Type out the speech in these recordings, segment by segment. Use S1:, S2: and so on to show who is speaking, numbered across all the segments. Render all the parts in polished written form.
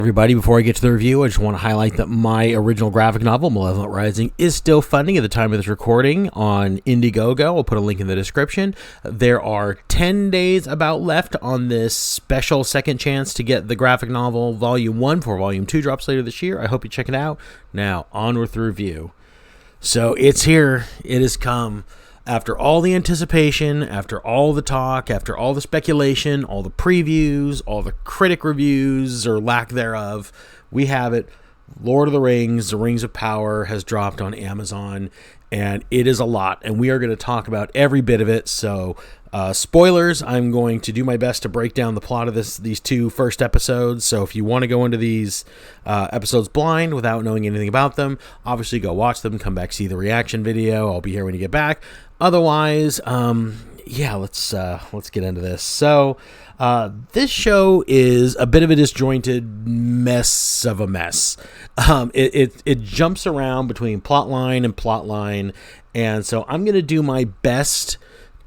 S1: Everybody, before I get to the review, I just want to highlight that my original graphic novel, Malevolent Rising, is still funding at the time of this recording on Indiegogo. I'll put a link in the description. There are 10 days about left on this special second chance to get the graphic novel Volume 1 before Volume 2 drops later this year. I hope you check it out. Now, on with the review. So, it's here. It has come. After all the anticipation, after all the talk, after all the speculation, all the previews, all the critic reviews or lack thereof, we have it. Lord of the Rings, The Rings of Power has dropped on Amazon, and it is a lot, and we are going to talk about every bit of it. So, spoilers, I'm going to do my best to break down the plot of these two first episodes. So if you want to go into these episodes blind without knowing anything about them, obviously go watch them, come back, see the reaction video. I'll be here when you get back. Otherwise, yeah, let's get into this. So this show is a bit of a disjointed mess of a mess. It jumps around between plotline and plotline, and so I'm going to do my best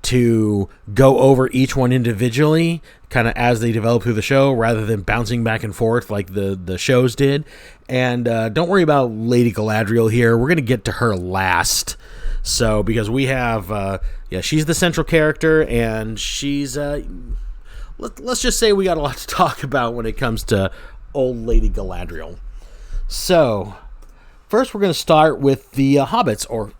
S1: to go over each one individually, kind of as they develop through the show, rather than bouncing back and forth like the shows did. And don't worry about Lady Galadriel here. We're going to get to her last. So, because we have, she's the central character, and she's, let's just say we got a lot to talk about when it comes to old Lady Galadriel. So, first we're going to start with the hobbits, or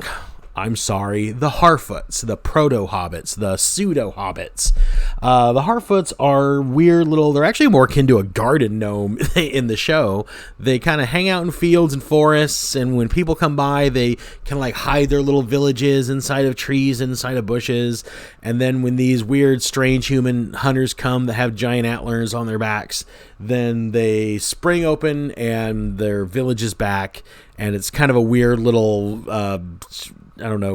S1: the Harfoots, the proto-hobbits, the pseudo-hobbits. The Harfoots are weird little, they're actually more akin to a garden gnome in the show. They kind of hang out in fields and forests, and when people come by, they kind of like hide their little villages inside of trees, inside of bushes, and then when these weird, strange human hunters come that have giant antlers on their backs, then they spring open and their village is back, and it's kind of a weird little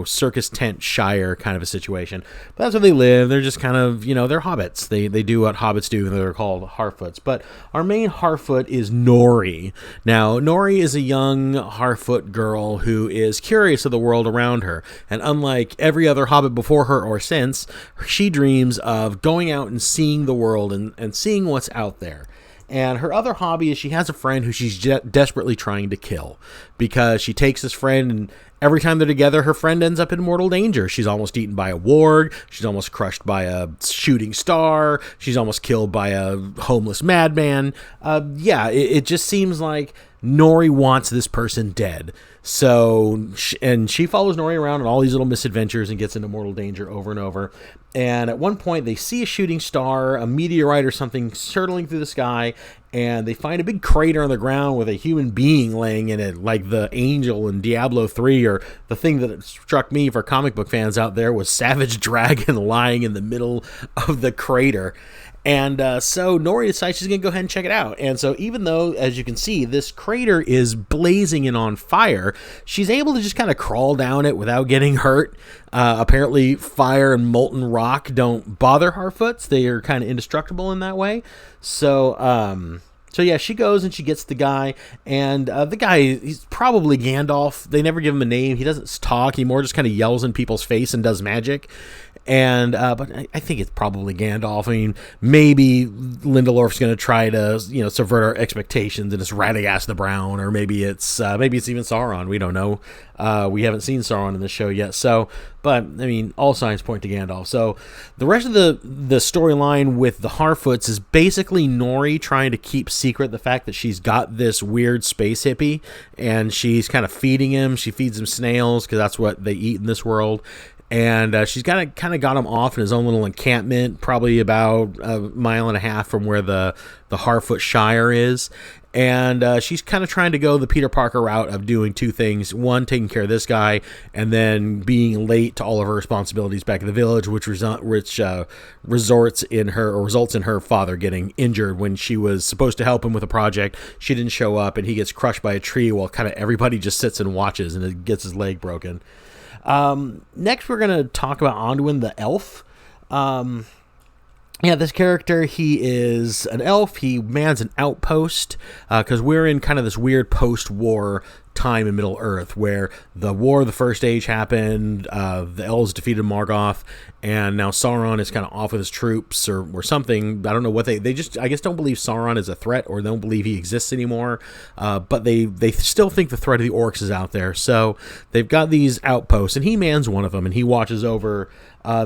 S1: circus tent shire kind of a situation. But that's where they live. They're just kind of, they're hobbits. They do what hobbits do, and they're called Harfoots. But our main Harfoot is Nori. Now, Nori is a young Harfoot girl who is curious of the world around her. And unlike every other hobbit before her or since, she dreams of going out and seeing the world and seeing what's out there. And her other hobby is she has a friend who she's desperately trying to kill, because she takes this friend, and every time they're together, her friend ends up in mortal danger. She's almost eaten by a warg. She's almost crushed by a shooting star. She's almost killed by a homeless madman. It just seems like Nori wants this person dead. So, she follows Nori around on all these little misadventures and gets into mortal danger over and over. And at one point, they see a shooting star, a meteorite or something hurtling through the sky, and they find a big crater on the ground with a human being laying in it, like the angel in Diablo 3, or the thing that struck me for comic book fans out there was Savage Dragon lying in the middle of the crater. And so Nori decides she's going to go ahead and check it out. And so even though, as you can see, this crater is blazing and on fire, she's able to just kind of crawl down it without getting hurt. Apparently, fire and molten rock don't bother Harfoots. They are kind of indestructible in that way. So she goes and she gets the guy, and the guy, he's probably Gandalf. They never give him a name. He doesn't talk. He more just kind of yells in people's face and does magic. And but I think it's probably Gandalf. I mean, maybe Lindelorf's going to try to subvert our expectations and it's Radagast the Brown, or maybe it's even Sauron. We don't know. We haven't seen Sauron in the show yet. So, but I mean, all signs point to Gandalf. So the rest of the storyline with the Harfoots is basically Nori trying to keep secret the fact that she's got this weird space hippie, and she's kind of feeding him. She feeds him snails because that's what they eat in this world. And she's kind of got him off in his own little encampment, probably about a mile and a half from where the Harfoot Shire is. And she's kind of trying to go the Peter Parker route of doing two things. One, taking care of this guy, and then being late to all of her responsibilities back in the village, which results in her father getting injured when she was supposed to help him with a project. She didn't show up, and he gets crushed by a tree while kind of everybody just sits and watches, and it gets his leg broken. Next, we're going to talk about Anduin the elf. This character, he is an elf. He mans an outpost because we're in kind of this weird post-war time in Middle Earth where the War of the First Age happened, the elves defeated Morgoth, and now Sauron is kind of off with his troops or something. I don't know what they just, I guess, don't believe Sauron is a threat or don't believe he exists anymore, but they still think the threat of the orcs is out there. So they've got these outposts, and he mans one of them, and he watches over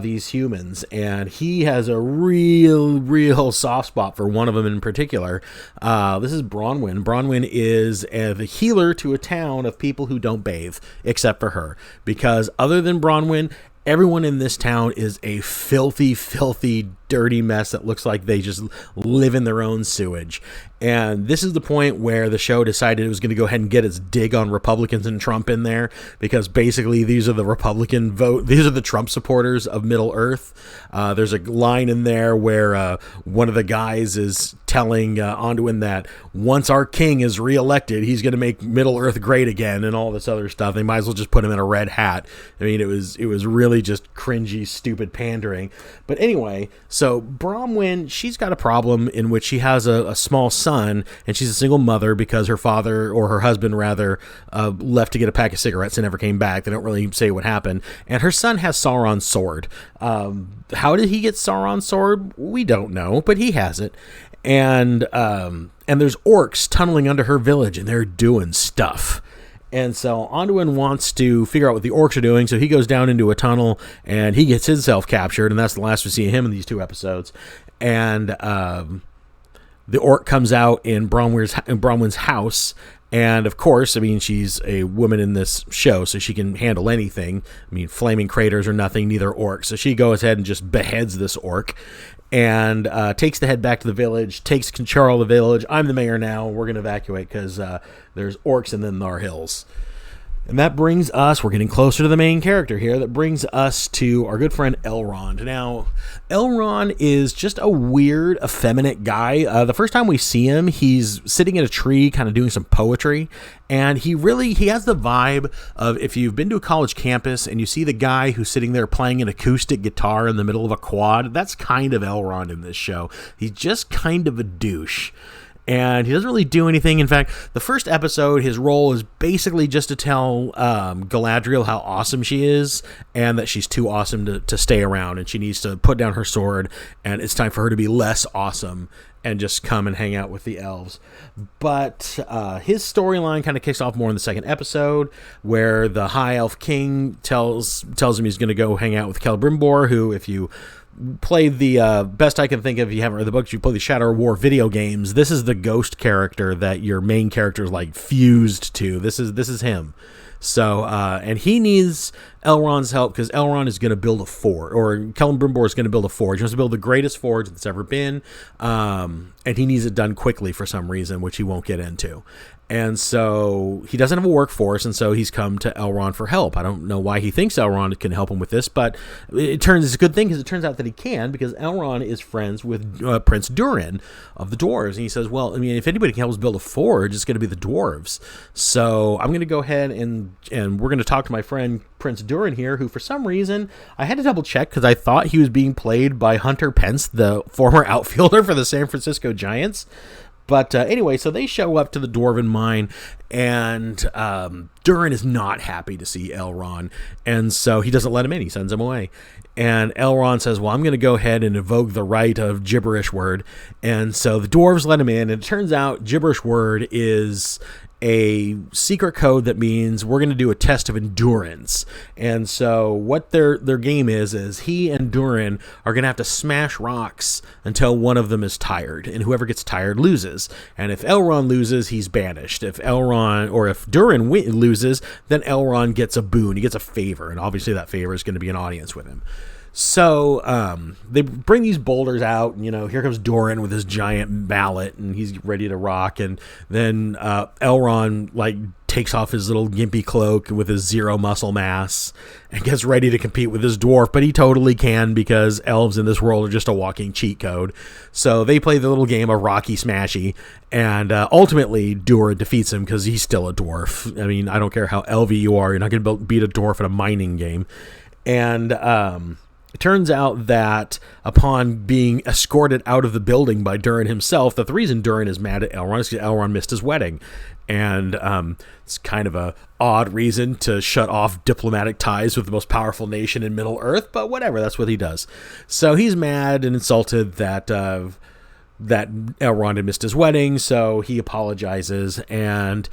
S1: these humans, and he has a real soft spot for one of them in particular. This is Bronwyn. Bronwyn is the healer to a town of people who don't bathe, except for her, because other than Bronwyn, everyone in this town is a filthy, dirty mess that looks like they just live in their own sewage. And this is the point where the show decided it was going to go ahead and get its dig on Republicans and Trump in there, because basically these are the Republican vote. These are the Trump supporters of Middle Earth. There's a line in there where one of the guys is telling Anduin that once our king is reelected, he's going to make Middle Earth great again and all this other stuff. They might as well just put him in a red hat. I mean, it was really just cringy, stupid pandering. But anyway, so Bronwyn, she's got a problem in which she has a small son, and she's a single mother because her father, or her husband rather, left to get a pack of cigarettes and never came back. They don't really say what happened. And her son has Sauron's sword. How did he get Sauron's sword? We don't know, but he has it. And there's orcs tunneling under her village, and they're doing stuff. And so Anduin wants to figure out what the orcs are doing, so he goes down into a tunnel, and he gets himself captured, and that's the last we see of him in these 2 episodes. And the orc comes out in Bronwyn's house, and of course, I mean, she's a woman in this show, so she can handle anything. I mean, flaming craters are nothing, neither orcs. So she goes ahead and just beheads this orc, and takes the head back to the village, takes control of the village. I'm the mayor now. We're going to evacuate because there's orcs and then there are hills. And that brings us, we're getting closer to the main character here, that brings us to our good friend Elrond. Now, Elrond is just a weird, effeminate guy. The first time we see him, he's sitting in a tree kind of doing some poetry. And he has the vibe of, if you've been to a college campus and you see the guy who's sitting there playing an acoustic guitar in the middle of a quad, that's kind of Elrond in this show. He's just kind of a douche. And he doesn't really do anything. In fact, the first episode, his role is basically just to tell Galadriel how awesome she is, and that she's too awesome to stay around, and she needs to put down her sword, and it's time for her to be less awesome and just come and hang out with the elves. But his storyline kind of kicks off more in the second episode, where the High Elf King tells him he's going to go hang out with Celebrimbor, who, if you played the best I can think of, if you haven't read the books, you play the Shadow War video games, this is the ghost character that your main character is like fused to. This is him. So and he needs Elrond's help because Elrond is going to build a forge, or Celebrimbor is going to build a forge. He wants to build the greatest forge that's ever been, and he needs it done quickly for some reason, which he won't get into. And so he doesn't have a workforce, and so he's come to Elrond for help. I don't know why he thinks Elrond can help him with this, but it's a good thing because it turns out that he can, because Elrond is friends with Prince Durin of the dwarves. And he says, well, I mean, if anybody can help us build a forge, it's going to be the dwarves. So I'm going to go ahead and we're going to talk to my friend Prince Durin here, who for some reason, I had to double check because I thought he was being played by Hunter Pence, the former outfielder for the San Francisco Giants. But anyway, so they show up to the Dwarven mine, and Durin is not happy to see Elrond, and so he doesn't let him in. He sends him away. And Elrond says, well, I'm going to go ahead and evoke the right of gibberish word. And so the dwarves let him in, and it turns out gibberish word is a secret code that means we're going to do a test of endurance. And so what their game is he and Durin are going to have to smash rocks until one of them is tired, and whoever gets tired loses. And if Elrond loses, he's banished. If Durin loses, then Elrond gets a boon. He gets a favor, and obviously that favor is going to be an audience with him. So they bring these boulders out, and, here comes Durin with his giant mallet, and he's ready to rock. And then Elrond takes off his little gimpy cloak with his 0 muscle mass and gets ready to compete with his dwarf, but he totally can because elves in this world are just a walking cheat code. So they play the little game of Rocky Smashy, and ultimately Durin defeats him because he's still a dwarf. I mean, I don't care how elvy you are, you're not going to beat a dwarf in a mining game. And It turns out that upon being escorted out of the building by Durin himself, that the reason Durin is mad at Elrond is because Elrond missed his wedding. And it's kind of a odd reason to shut off diplomatic ties with the most powerful nation in Middle-earth, but whatever, that's what he does. So he's mad and insulted that Elrond had missed his wedding, so he apologizes, and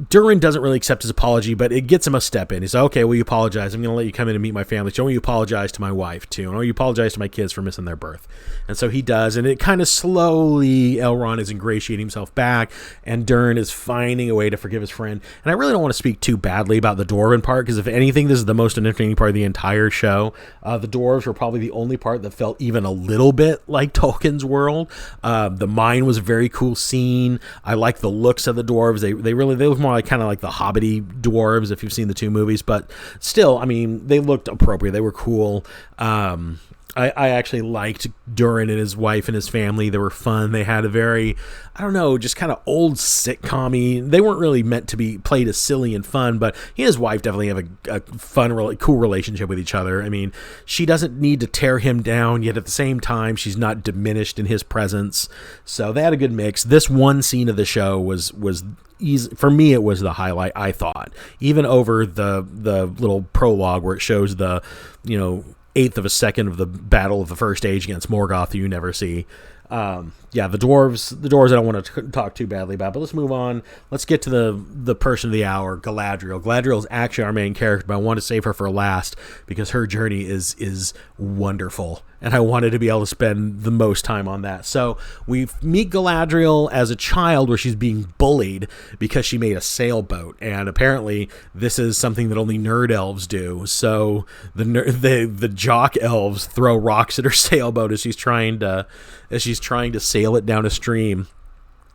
S1: Durin doesn't really accept his apology, but it gets him a step in. He's like, okay, well, you apologize. I'm going to let you come in and meet my family. So I want you to apologize to my wife, too. And I want you to apologize to my kids for missing their birth. And so he does, and it kind of slowly, Elrond is ingratiating himself back, and Durin is finding a way to forgive his friend. And I really don't want to speak too badly about the Dwarven part, because if anything, this is the most entertaining part of the entire show. The Dwarves were probably the only part that felt even a little bit like Tolkien's world. The mine was a very cool scene. I like the looks of the Dwarves. They look more like kind of like the Hobbity dwarves if you've seen the two movies, but still, I mean, they looked appropriate. They were cool. I actually liked Durin and his wife and his family. They were fun. They had a very, I don't know, just kind of old sitcom-y. They weren't really meant to be played as silly and fun, but he and his wife definitely have a fun, really cool relationship with each other. I mean, she doesn't need to tear him down, yet at the same time, she's not diminished in his presence. So they had a good mix. This one scene of the show was easy. For me, it was the highlight, I thought. Even over the little prologue where it shows the, eighth of a second of the battle of the First Age against Morgoth that you never see. The dwarves I don't want to talk too badly about, but let's move on. Let's get to the person of the hour, Galadriel. Galadriel is actually our main character, but I want to save her for last because her journey is wonderful, and I wanted to be able to spend the most time on that. So we meet Galadriel as a child where she's being bullied because she made a sailboat, and apparently this is something that only nerd elves do. So the jock elves throw rocks at her sailboat as she's trying to sail it down a stream.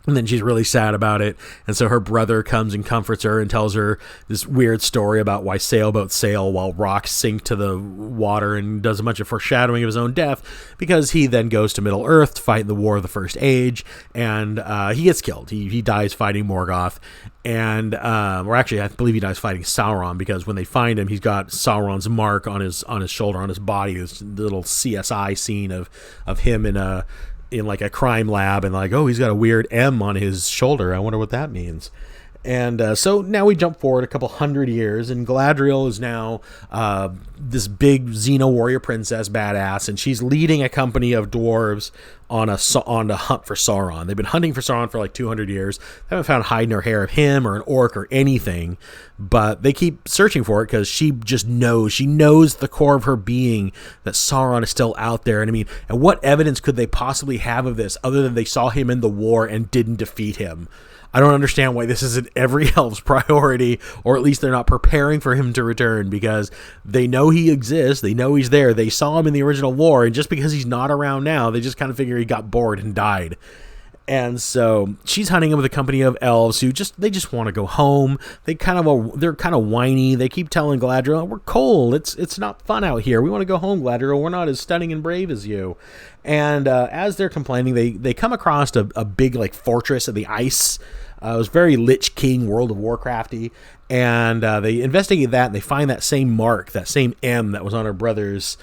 S1: And then she's really sad about it. And so her brother comes and comforts her and tells her this weird story about why sailboats sail while rocks sink to the water, and does a bunch of foreshadowing of his own death because he then goes to Middle Earth to fight in the War of the First Age, and he gets killed. He dies fighting Morgoth. And or actually, I believe he dies fighting Sauron, because when they find him, he's got Sauron's mark on his shoulder, on his body. This little CSI scene of him in like a crime lab, and like, oh, he's got a weird M on his shoulder. I wonder what that means. And so now we jump forward a couple hundred years, and Galadriel is now this big Xena warrior princess badass, and she's leading a company of dwarves on a hunt for Sauron. They've been hunting for Sauron for like 200 years. They haven't found hide nor hair of him or an orc or anything, but they keep searching for it because she just knows. She knows the core of her being that Sauron is still out there. And I mean, and what evidence could they possibly have of this other than they saw him in the war and didn't defeat him? I don't understand why this isn't every elf's priority, or at least they're not preparing for him to return, because they know he exists. They know he's there. They saw him in the original war, and just because he's not around now, they just kind of figure he got bored and died. And so she's hunting him with a company of elves who just want to go home. They're kind of whiny. They keep telling Galadriel, "We're cold. It's not fun out here. We want to go home, Galadriel. We're not as stunning and brave as you." And as they're complaining, they come across a big like fortress of the ice. It was very Lich King, World of Warcrafty, and they investigate that, and they find that same mark, that same M that was on her brother's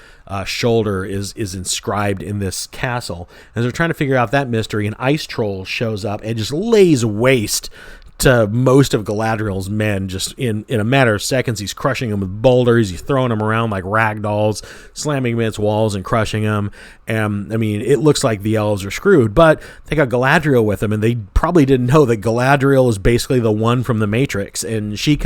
S1: shoulder is inscribed in this castle. As they're trying to figure out that mystery, an ice troll shows up and just lays waste to most of Galadriel's men. Just in a matter of seconds, he's crushing them with boulders. He's throwing them around like rag dolls, slamming them against walls and crushing them. And I mean, it looks like the elves are screwed, but they got Galadriel with them, and they probably didn't know that Galadriel is basically the one from the Matrix. And she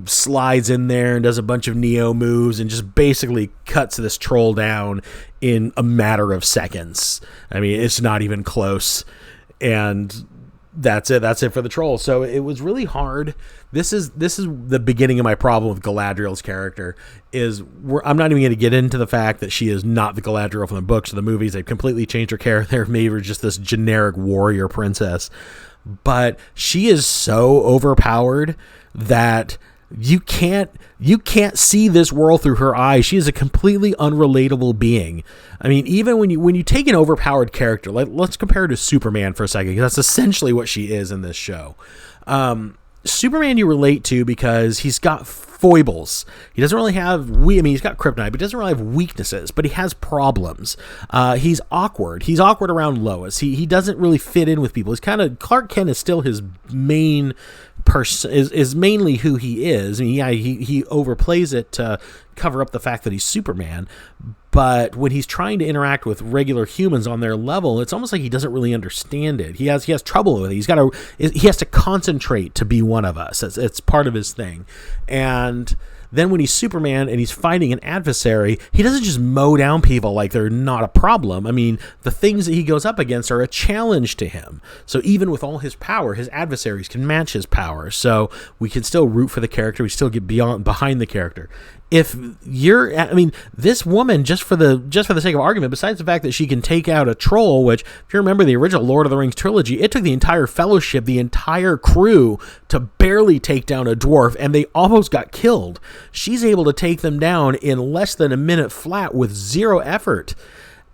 S1: slides in there and does a bunch of Neo moves and just basically cuts this troll down in a matter of seconds. I mean, it's not even close. And that's it for the troll. So it was really hard. This is the beginning of my problem with Galadriel's character. I'm not even going to get into the fact that she is not the Galadriel from the books or the movies. They've completely changed her character, made her just this generic warrior princess. But she is so overpowered that you can't see this world through her eyes. She is a completely unrelatable being. I mean, even when you take an overpowered character, like let's compare her to Superman for a second, because that's essentially what she is in this show. Superman you relate to because he's got foibles. He doesn't really have, he's got kryptonite, but he doesn't really have weaknesses, but he has problems. He's awkward. He's awkward around Lois. He doesn't really fit in with people. He's kind of, Clark Kent is still his main person, is mainly who he is. I mean, yeah, he overplays it to cover up the fact that he's Superman, but when he's trying to interact with regular humans on their level, it's almost like he doesn't really understand it. He has trouble with it. He has to concentrate to be one of us. It's part of his thing. And then when he's Superman and he's fighting an adversary, he doesn't just mow down people like they're not a problem. I mean, the things that he goes up against are a challenge to him. So even with all his power, his adversaries can match his power. So we can still root for the character. We still get behind the character. If this woman, just for the sake of argument, besides the fact that she can take out a troll, which, if you remember the original Lord of the Rings trilogy, it took the entire Fellowship, the entire crew, to barely take down a dwarf, and they almost got killed. She's able to take them down in less than a minute flat with zero effort.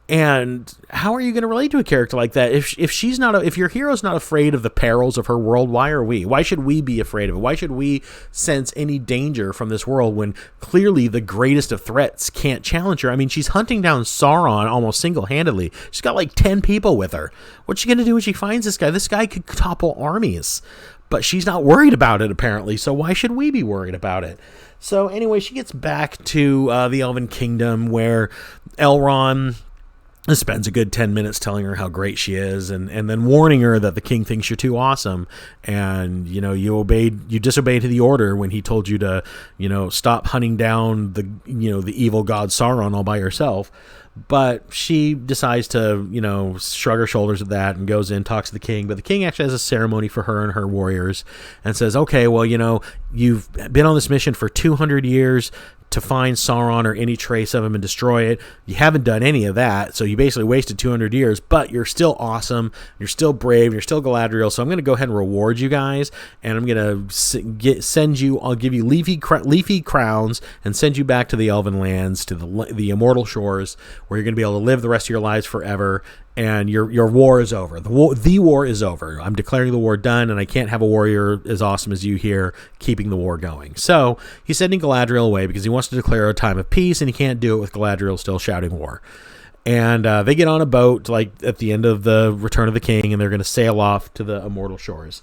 S1: And how are you going to relate to a character like that? If your hero's not afraid of the perils of her world, why are we? Why should we be afraid of it? Why should we sense any danger from this world when clearly the greatest of threats can't challenge her? I mean, she's hunting down Sauron almost single-handedly. She's got like 10 people with her. What's she going to do when she finds this guy? This guy could topple armies, but she's not worried about it apparently. So why should we be worried about it? So anyway, she gets back to the Elven Kingdom where Elrond spends a good 10 minutes telling her how great she is and then warning her that the king thinks you're too awesome, and you disobeyed the order when he told you to stop hunting down the evil god Sauron all by yourself. But she decides to shrug her shoulders at that and goes in, talks to the king, but the king actually has a ceremony for her and her warriors and says, okay, well, you've been on this mission for 200 years to find Sauron or any trace of him and destroy it. You haven't done any of that, so you basically wasted 200 years, but you're still awesome, you're still brave, you're still Galadriel, so I'm going to go ahead and reward you guys, and I'm going to I'll give you leafy crowns and send you back to the Elven lands, to the immortal shores, where you're going to be able to live the rest of your lives forever, and your war is over. The war is over. I'm declaring the war done, and I can't have a warrior as awesome as you here keeping the war going. So he's sending Galadriel away because he wants to declare a time of peace, and he can't do it with Galadriel still shouting war. And they get on a boat like at the end of the Return of the King, and they're going to sail off to the immortal shores.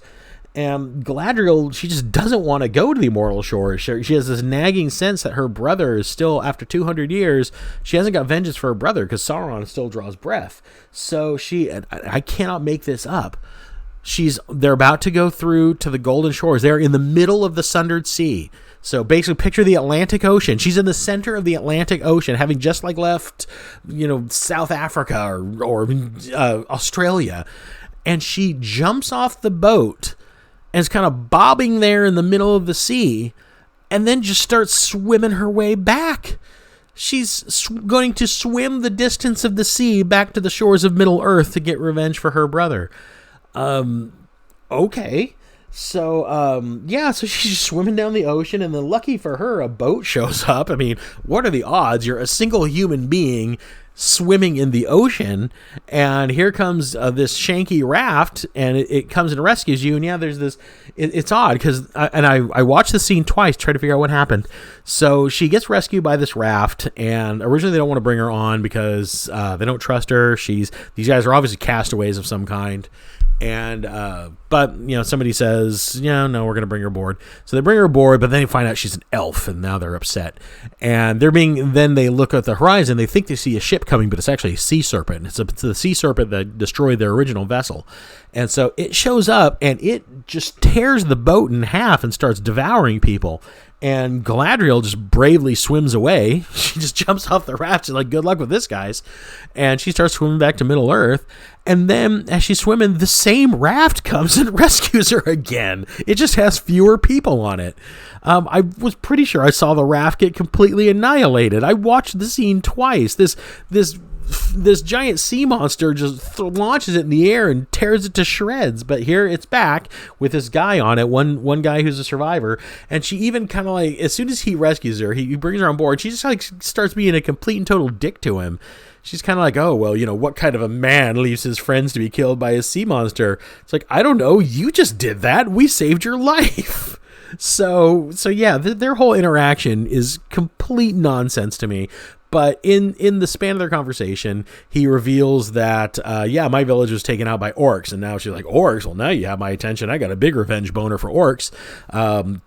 S1: And Galadriel, she just doesn't want to go to the immortal shores. She has this nagging sense that her brother is still, after 200 years, she hasn't got vengeance for her brother because Sauron still draws breath. So I cannot make this up. They're about to go through to the Golden Shores. They're in the middle of the Sundered Sea. So basically picture the Atlantic Ocean. She's in the center of the Atlantic Ocean, having just left, South Africa or Australia. And she jumps off the boat and is kind of bobbing there in the middle of the sea, and then just starts swimming her way back. She's going to swim the distance of the sea back to the shores of Middle-earth to get revenge for her brother. Okay. So, so she's just swimming down the ocean, and then lucky for her, a boat shows up. I mean, what are the odds? You're a single human being swimming in the ocean, and here comes this shanky raft, and it comes and rescues you. And there's this, it's odd because I watched the scene twice, trying to figure out what happened. So she gets rescued by this raft, and originally they don't want to bring her on because they don't trust her. These guys are obviously castaways of some kind. And but somebody says, no, we're going to bring her aboard. So they bring her aboard, but then they find out she's an elf, and now they're upset. And then they look at the horizon, they think they see a ship coming, but it's actually a sea serpent. It's the sea serpent that destroyed their original vessel. And so it shows up, and it just tears the boat in half and starts devouring people. And Galadriel just bravely swims away. She just jumps off the raft. She's like, good luck with this, guys. And she starts swimming back to Middle-earth. And then as she's swimming, the same raft comes and rescues her again. It just has fewer people on it. I was pretty sure I saw the raft get completely annihilated. I watched the scene twice. This this giant sea monster just launches it in the air and tears it to shreds. But here it's back with this guy on it, one guy who's a survivor, and she even kind of like, as soon as he rescues her, he brings her on board, she just like starts being a complete and total dick to him. She's kind of like, oh, well, what kind of a man leaves his friends to be killed by a sea monster? It's like, I don't know, you just did that. We saved your life. So yeah, their whole interaction is complete nonsense to me. But in the span of their conversation, he reveals that, my village was taken out by orcs. And now she's like, orcs? Well, now you have my attention. I got a big revenge boner for orcs.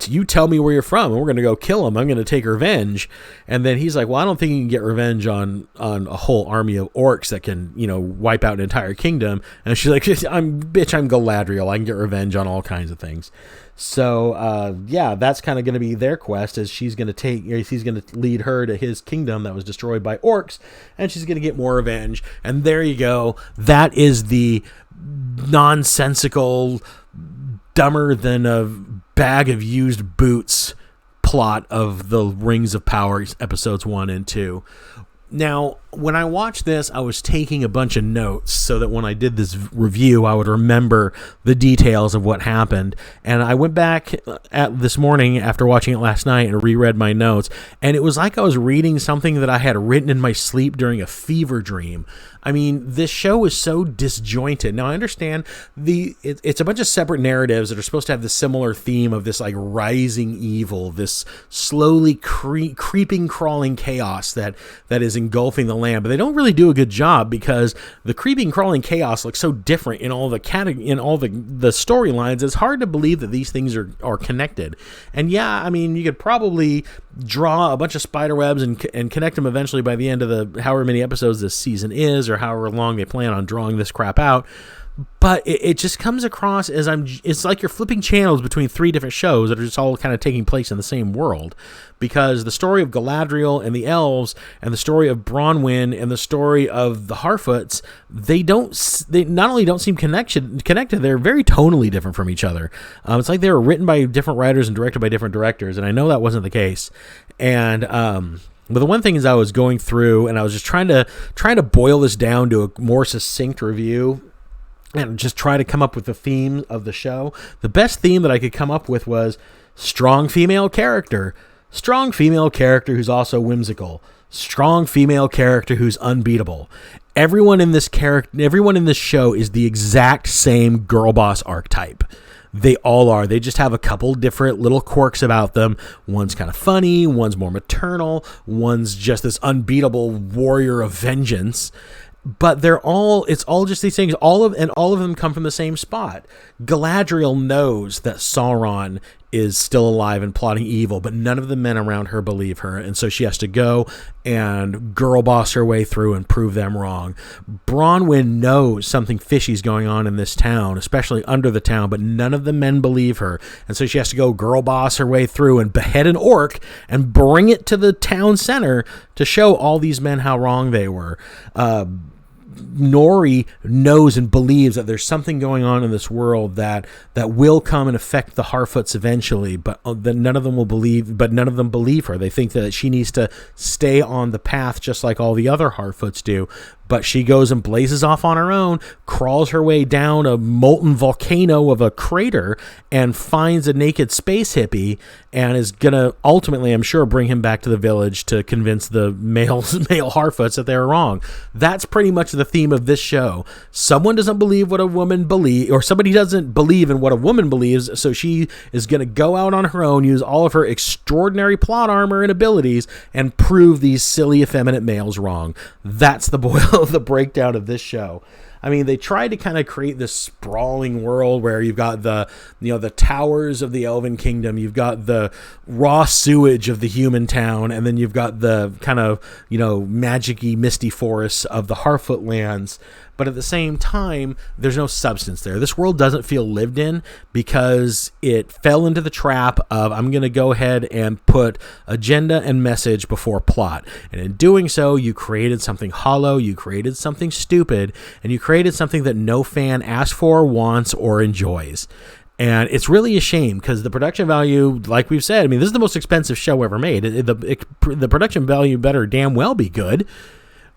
S1: You tell me where you're from, and we're going to go kill them. I'm going to take revenge. And then he's like, well, I don't think you can get revenge on a whole army of orcs that can, wipe out an entire kingdom. And she's like, I'm Galadriel. I can get revenge on all kinds of things. So, that's kind of going to be their quest, as he's going to lead her to his kingdom that was destroyed by orcs, and she's going to get more revenge. And there you go. That is the nonsensical, dumber than a bag of used boots plot of the Rings of Power episodes 1 and 2. Now, when I watched this, I was taking a bunch of notes so that when I did this review, I would remember the details of what happened. And I went back this morning after watching it last night and reread my notes, and it was like I was reading something that I had written in my sleep during a fever dream. I mean, this show is so disjointed. Now, I understand it's a bunch of separate narratives that are supposed to have the similar theme of this like rising evil, this slowly creeping, crawling chaos that is engulfing the land. But they don't really do a good job, because the creeping, crawling chaos looks so different in all the storylines. It's hard to believe that these things are connected. And yeah, I mean, you could probably draw a bunch of spider webs and connect them eventually by the end of the however many episodes this season is, or however long they plan on drawing this crap out. But it just comes across as it's like you're flipping channels between 3 different shows that are just all kind of taking place in the same world, because the story of Galadriel and the elves, and the story of Bronwyn and the story of the Harfoots, they not only don't seem connected, they're very tonally different from each other. It's like they were written by different writers and directed by different directors, and I know that wasn't the case. And but the one thing is, I was going through and I was just trying to boil this down to a more succinct review, and just try to come up with the theme of the show. The best theme that I could come up with was strong female character. Strong female character who's also whimsical. Strong female character who's unbeatable. Everyone in this show is the exact same girl boss archetype. They all are. They just have a couple different little quirks about them. One's kind of funny, one's more maternal, one's just this unbeatable warrior of vengeance. But it's all just these things. All of them come from the same spot. Galadriel knows that Sauron is still alive and plotting evil, but none of the men around her believe her, and so she has to go and girl boss her way through and prove them wrong. Bronwyn knows something fishy's going on in this town, especially under the town, but none of the men believe her, and so she has to go girl boss her way through and behead an orc and bring it to the town center to show all these men how wrong they were. Nori knows and believes that there's something going on in this world that will come and affect the Harfoots eventually, but none of them believe her. They think that she needs to stay on the path just like all the other Harfoots do. But she goes and blazes off on her own, crawls her way down a molten volcano of a crater, and finds a naked space hippie, and is going to ultimately, I'm sure, bring him back to the village to convince the male Harfoots that they're wrong. That's pretty much the theme of this show. Someone doesn't believe what a woman believes, or somebody doesn't believe in what a woman believes, so she is going to go out on her own, use all of her extraordinary plot armor and abilities, and prove these silly, effeminate males wrong. That's the breakdown of this show. I mean, they tried to kind of create this sprawling world where you've got the towers of the Elven Kingdom, you've got the raw sewage of the human town, and then you've got the kind of, magic-y, misty forests of the Harfoot lands. But at the same time, there's no substance there. This world doesn't feel lived in because it fell into the trap of, I'm going to go ahead and put agenda and message before plot. And in doing so, you created something hollow, you created something stupid, and you created something that no fan asks for, wants, or enjoys. And it's really a shame because the production value, like we've said, I mean, this is the most expensive show ever made. The production value better damn well be good.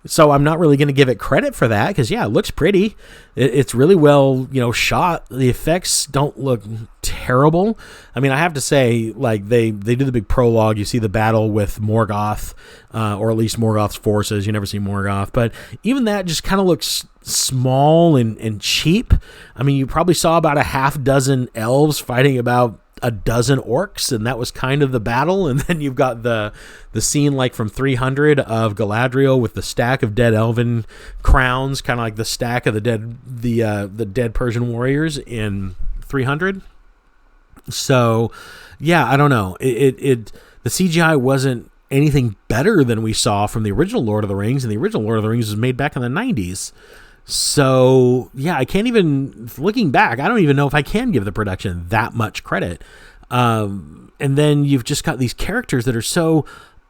S1: So I'm not really going to give it credit for that because, yeah, it looks pretty. It's really well, shot. The effects don't look terrible. I mean, I have to say, like, they do the big prologue. You see the battle with Morgoth, or at least Morgoth's forces. You never see Morgoth. But even that just kind of looks small and cheap. I mean, you probably saw about a half dozen elves fighting about a dozen orcs, and that was kind of the battle. And then you've got the scene like from 300 of Galadriel with the stack of dead elven crowns, kind of like the stack of the dead Persian warriors in 300. So yeah, I don't know, the CGI wasn't anything better than we saw from the original Lord of the Rings, and the original Lord of the Rings was made back in the 90s. So, yeah, I can't even, looking back, I don't even know if I can give the production that much credit. And then you've just got these characters that are so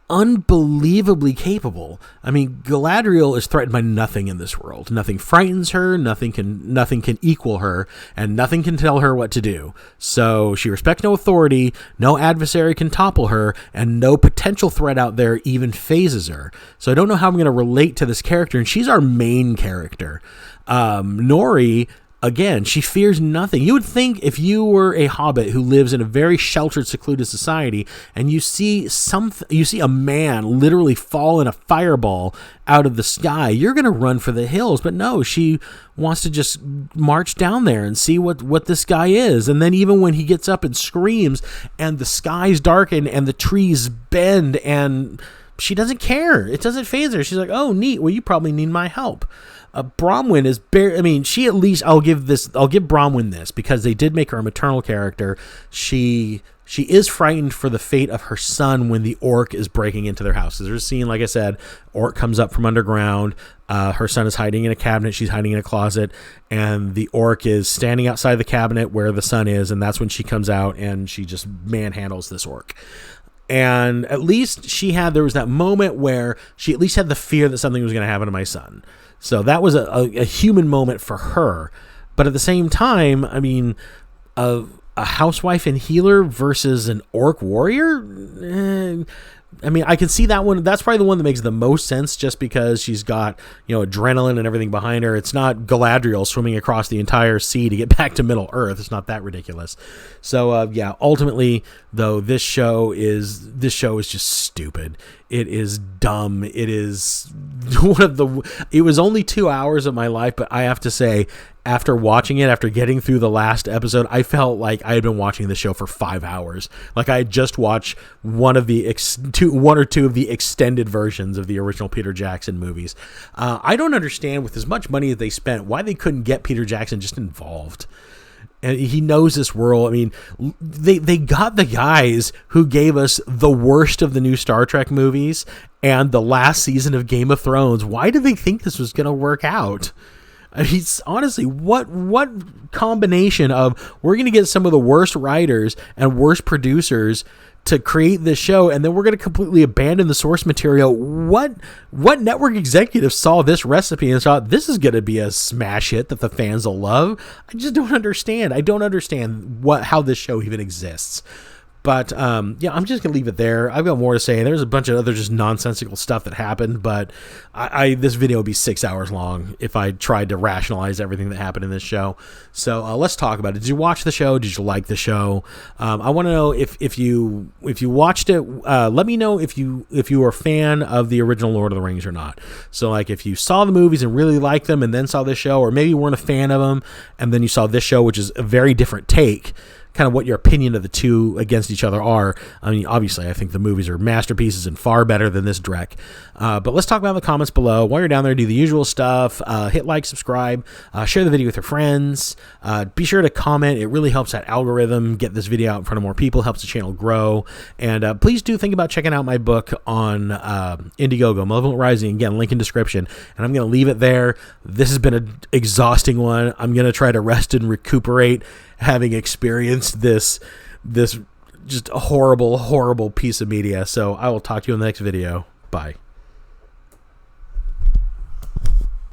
S1: unbelievably capable. I mean, Galadriel is threatened by nothing in this world. Nothing frightens her, nothing can equal her, and nothing can tell her what to do. So she respects no authority, no adversary can topple her, and no potential threat out there even phases her. So I don't know how I'm going to relate to this character, and she's our main character. Nori, again, she fears nothing. You would think if you were a hobbit who lives in a very sheltered, secluded society, and you see a man literally fall in a fireball out of the sky, you're going to run for the hills. But no, she wants to just march down there and see what this guy is. And then even when he gets up and screams, and the skies darken and the trees bend, and she doesn't care. It doesn't faze her. She's like, oh, neat. Well, you probably need my help. Bronwyn is she at least, I'll give Bronwyn this, because they did make her a maternal character. She is frightened for the fate of her son when the orc is breaking into their house. There's a scene, like I said, orc comes up from underground. Her son is hiding in a cabinet. She's hiding in a closet, and the orc is standing outside the cabinet where the son is. And that's when she comes out and she just manhandles this orc. And at least there was that moment where she at least had the fear that something was going to happen to my son. So that was a human moment for her. But at the same time, I mean, a housewife and healer versus an orc warrior? I mean, I can see that one. That's probably the one that makes the most sense, just because she's got, adrenaline and everything behind her. It's not Galadriel swimming across the entire sea to get back to Middle Earth. It's not that ridiculous. So, yeah, ultimately, though, this show is just stupid. It is dumb. It is it was only 2 hours of my life, but I have to say, after watching it, after getting through the last episode, I felt like I had been watching the show for 5 hours. Like I had just watched one or two of the extended versions of the original Peter Jackson movies. I don't understand, with as much money as they spent, why they couldn't get Peter Jackson just involved. And he knows this world. I mean, they got the guys who gave us the worst of the new Star Trek movies and the last season of Game of Thrones. Why did they think this was going to work out? I mean, honestly, what combination of, we're going to get some of the worst writers and worst producers to create this show, and then we're going to completely abandon the source material. What network executive saw this recipe and thought, this is going to be a smash hit that the fans will love? I just don't understand. I don't understand how this show even exists. But, yeah, I'm just going to leave it there. I've got more to say. There's a bunch of other just nonsensical stuff that happened, but this video would be 6 hours long if I tried to rationalize everything that happened in this show. So let's talk about it. Did you watch the show? Did you like the show? I want to know if you watched it. Let me know if you were a fan of the original Lord of the Rings or not. So, like, if you saw the movies and really liked them and then saw this show, or maybe you weren't a fan of them and then you saw this show, which is a very different take, kind of what your opinion of the two against each other are. I mean, obviously, I think the movies are masterpieces and far better than this dreck. But let's talk about in the comments below. While you're down there, do the usual stuff. Hit like, subscribe, share the video with your friends. Be sure to comment. It really helps that algorithm get this video out in front of more people, helps the channel grow. And please do think about checking out my book on Indiegogo, Malevolent Rising. Again, link in description. And I'm going to leave it there. This has been an exhausting one. I'm going to try to rest and recuperate, having experienced this just a horrible piece of media. So I will talk to you in the next video. Bye.